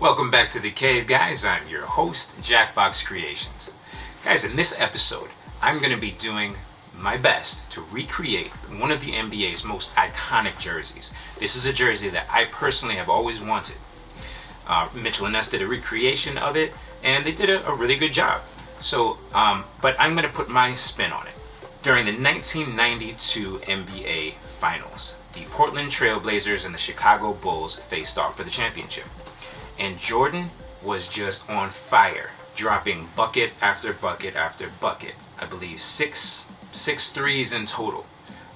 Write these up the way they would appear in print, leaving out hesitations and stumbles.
Welcome back to the cave, guys. I'm your host, Jakk Box Creations. Guys, in this episode, I'm going to be doing my best to recreate one of the NBA's most iconic jerseys. This is a jersey that I personally have always wanted. Mitchell & Ness did a recreation of it, and they did a really good job. But I'm going to put my spin on it. During the 1992 NBA Finals, the Portland Trail Blazers and the Chicago Bulls faced off for the championship. And Jordan was just on fire, dropping bucket after bucket after bucket. I believe six threes in total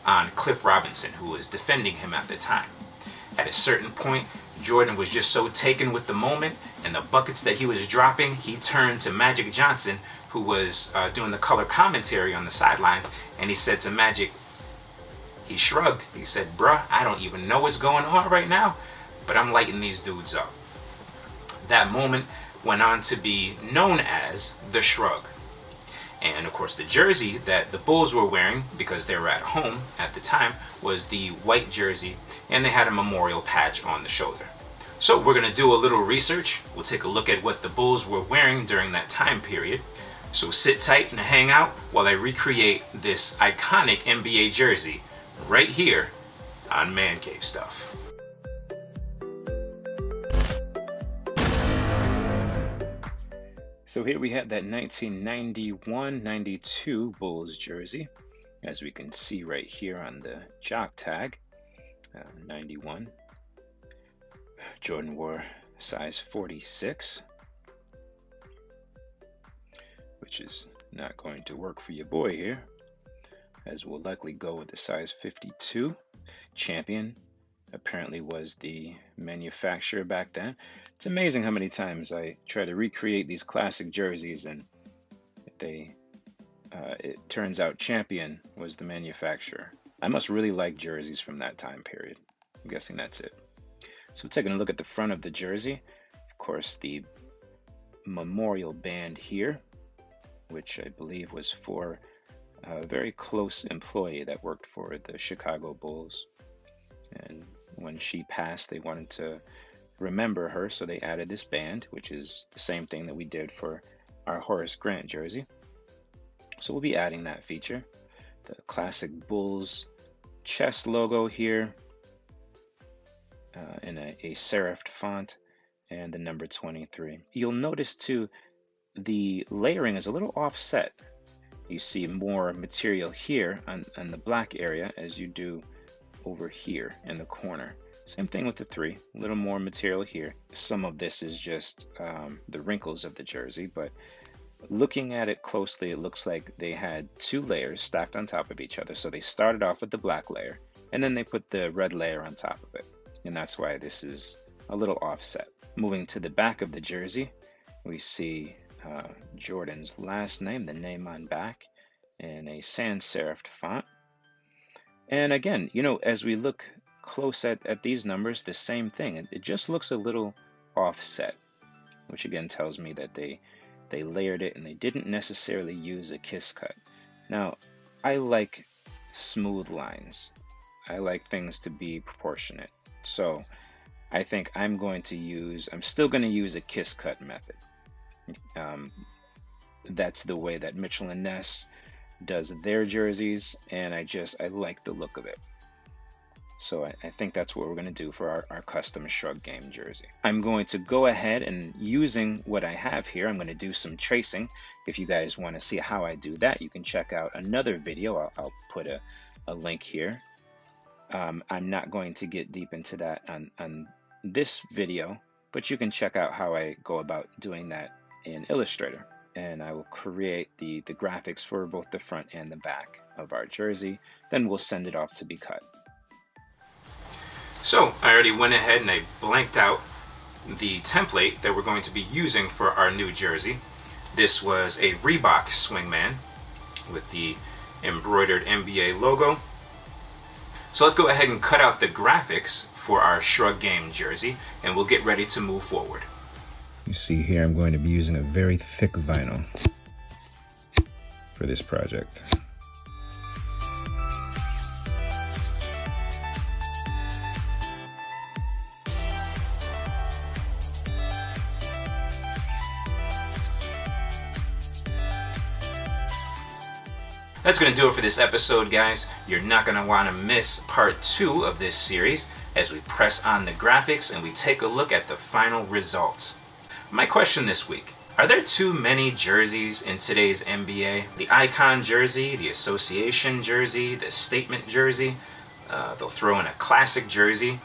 on Cliff Robinson, who was defending him at the time. At a certain point, Jordan was just so taken with the moment and the buckets that he was dropping, he turned to Magic Johnson, who was doing the color commentary on the sidelines, and he said to Magic, he shrugged, he said, "Bruh, I don't even know what's going on right now, but I'm lighting these dudes up." That moment went on to be known as the Shrug. And of course the jersey that the Bulls were wearing, because they were at home at the time, was the white jersey, and they had a memorial patch on the shoulder. So we're going to do a little research. We'll take a look at what the Bulls were wearing during that time period. So sit tight and hang out while I recreate this iconic NBA jersey right here on Man Cave Stuff. So here we have that 1991-92 Bulls jersey, as we can see right here on the jock tag, 91. Jordan wore size 46, which is not going to work for your boy here, as we'll likely go with the size 52. Champion apparently was the manufacturer back then. It's amazing how many times I try to recreate these classic jerseys and it turns out Champion was the manufacturer. I must really like jerseys from that time period. I'm guessing that's it. So taking a look at the front of the jersey, of course the memorial band here, which I believe was for a very close employee that worked for the Chicago Bulls. And when she passed, they wanted to remember her, so they added this band, which is the same thing that we did for our Horace Grant jersey. So we'll be adding that feature. The classic Bulls chest logo here in a serifed font, and the number 23. You'll notice too, the layering is a little offset. You see more material here on the black area as you do over here in the corner. Same thing with the 3, a little more material here. Some of this is just the wrinkles of the jersey, but looking at it closely, it looks like they had 2 layers stacked on top of each other. So they started off with the black layer, and then they put the red layer on top of it. And that's why this is a little offset. Moving to the back of the jersey, we see Jordan's last name, the name on back, in a sans serifed font. And again, you know, as we look close at these numbers, the same thing. It just looks a little offset, which again tells me that they layered it and they didn't necessarily use a kiss cut. Now, I like smooth lines. I like things to be proportionate. So I think I'm still going to use a kiss cut method. That's the way that Mitchell & Ness does their jerseys, and I like the look of it. So I think that's what we're going to do for our custom Shrug game jersey. I'm going to go ahead and, using what I have here, I'm going to do some tracing. If you guys want to see how I do that, you can check out another video. I'll put a link here. I'm not going to get deep into that on this video, but you can check out how I go about doing that in Illustrator. And I will create the graphics for both the front and the back of our jersey. Then we'll send it off to be cut. So I already went ahead and I blanked out the template that we're going to be using for our new jersey. This was a Reebok swingman with the embroidered NBA logo. So let's go ahead and cut out the graphics for our Shrug game jersey, and we'll get ready to move forward. You see here, I'm going to be using a very thick vinyl for this project. That's going to do it for this episode, guys. You're not going to want to miss part 2 of this series as we press on the graphics and we take a look at the final results. My question this week: are there too many jerseys in today's NBA? The icon jersey, the association jersey, the statement jersey. They'll throw in a classic jersey,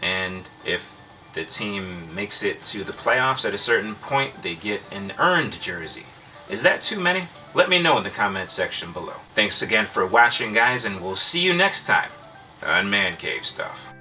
and if the team makes it to the playoffs at a certain point, they get an earned jersey. Is that too many? Let me know in the comment section below. Thanks again for watching, guys, and we'll see you next time on Man Cave Stuff.